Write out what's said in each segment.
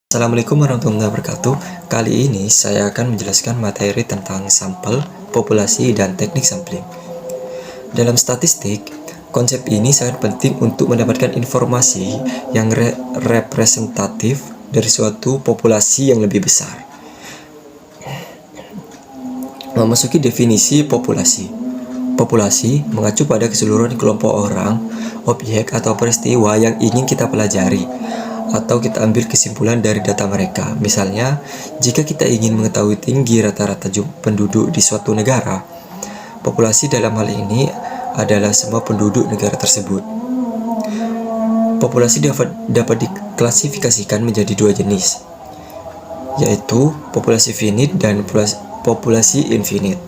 Assalamualaikum warahmatullahi wabarakatuh. Kali ini saya akan menjelaskan materi tentang sampel, populasi, dan teknik sampling. Dalam statistik, konsep ini sangat penting untuk mendapatkan informasi yang representatif dari suatu populasi yang lebih besar. Memasuki definisi populasi. Populasi mengacu pada keseluruhan kelompok orang, objek, atau peristiwa yang ingin kita pelajari atau kita ambil kesimpulan dari data mereka. Misalnya, jika kita ingin mengetahui tinggi rata-rata penduduk di suatu negara, populasi dalam hal ini adalah semua penduduk negara tersebut. Populasi dapat diklasifikasikan menjadi dua jenis, yaitu populasi finite dan populasi infinite.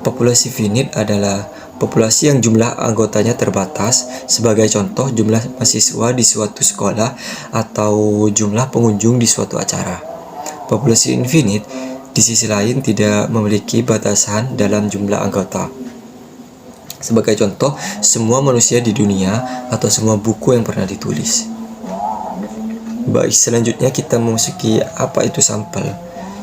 Populasi finite adalah populasi yang jumlah anggotanya terbatas, sebagai contoh jumlah mahasiswa di suatu sekolah atau jumlah pengunjung di suatu acara. Populasi infinite di sisi lain tidak memiliki batasan dalam jumlah anggota. Sebagai contoh, semua manusia di dunia atau semua buku yang pernah ditulis. Baik, selanjutnya kita memasuki apa itu sampel.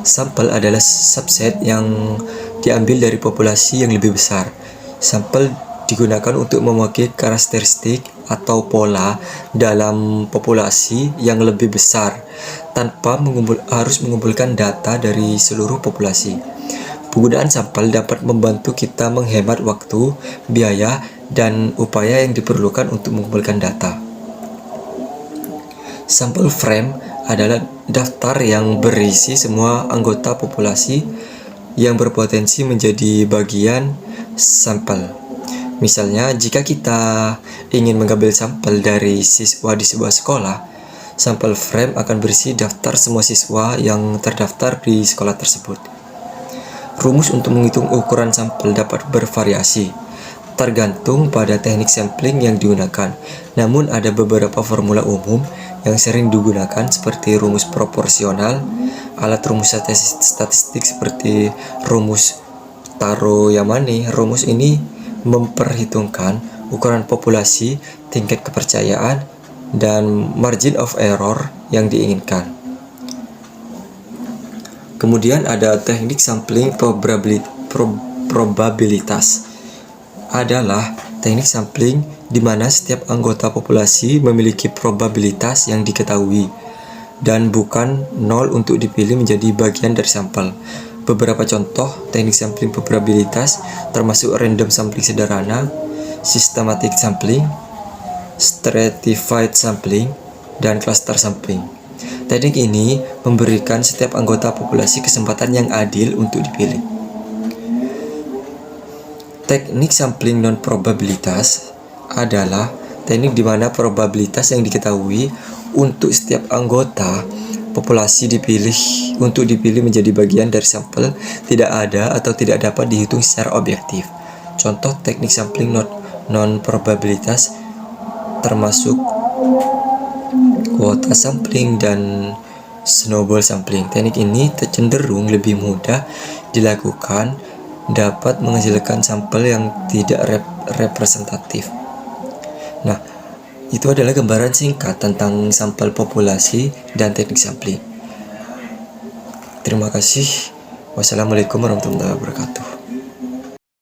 Sampel adalah subset yang diambil dari populasi yang lebih besar. Sampel digunakan untuk mewakili karakteristik atau pola dalam populasi yang lebih besar tanpa harus mengumpulkan data dari seluruh populasi. Penggunaan sampel dapat membantu kita menghemat waktu, biaya, dan upaya yang diperlukan untuk mengumpulkan data. Sampel frame adalah daftar yang berisi semua anggota populasi yang berpotensi menjadi bagian sampel. Misalnya, jika kita ingin mengambil sampel dari siswa di sebuah sekolah, sampel frame akan berisi daftar semua siswa yang terdaftar di sekolah tersebut. Rumus untuk menghitung ukuran sampel dapat bervariasi, tergantung pada teknik sampling yang digunakan. Namun ada beberapa formula umum yang sering digunakan seperti rumus proporsional, alat rumus statistik seperti rumus Taro-Yamane. Rumus ini memperhitungkan ukuran populasi, tingkat kepercayaan, dan margin of error yang diinginkan. Kemudian ada teknik sampling probabilitas. Adalah teknik sampling di mana setiap anggota populasi memiliki probabilitas yang diketahui dan bukan nol untuk dipilih menjadi bagian dari sampel. Beberapa contoh teknik sampling probabilitas termasuk random sampling sederhana, systematic sampling, stratified sampling, dan cluster sampling. Teknik ini memberikan setiap anggota populasi kesempatan yang adil untuk dipilih. Teknik sampling non-probabilitas adalah teknik di mana probabilitas yang diketahui untuk setiap anggota populasi untuk dipilih menjadi bagian dari sampel tidak ada atau tidak dapat dihitung secara objektif. Contoh teknik sampling non-probabilitas termasuk kuota sampling dan snowball sampling. Teknik ini cenderung lebih mudah dilakukan, dapat menghasilkan sampel yang tidak representatif. Nah, itu adalah gambaran singkat tentang sampel populasi dan teknik sampling. Terima kasih. Wassalamualaikum warahmatullahi wabarakatuh.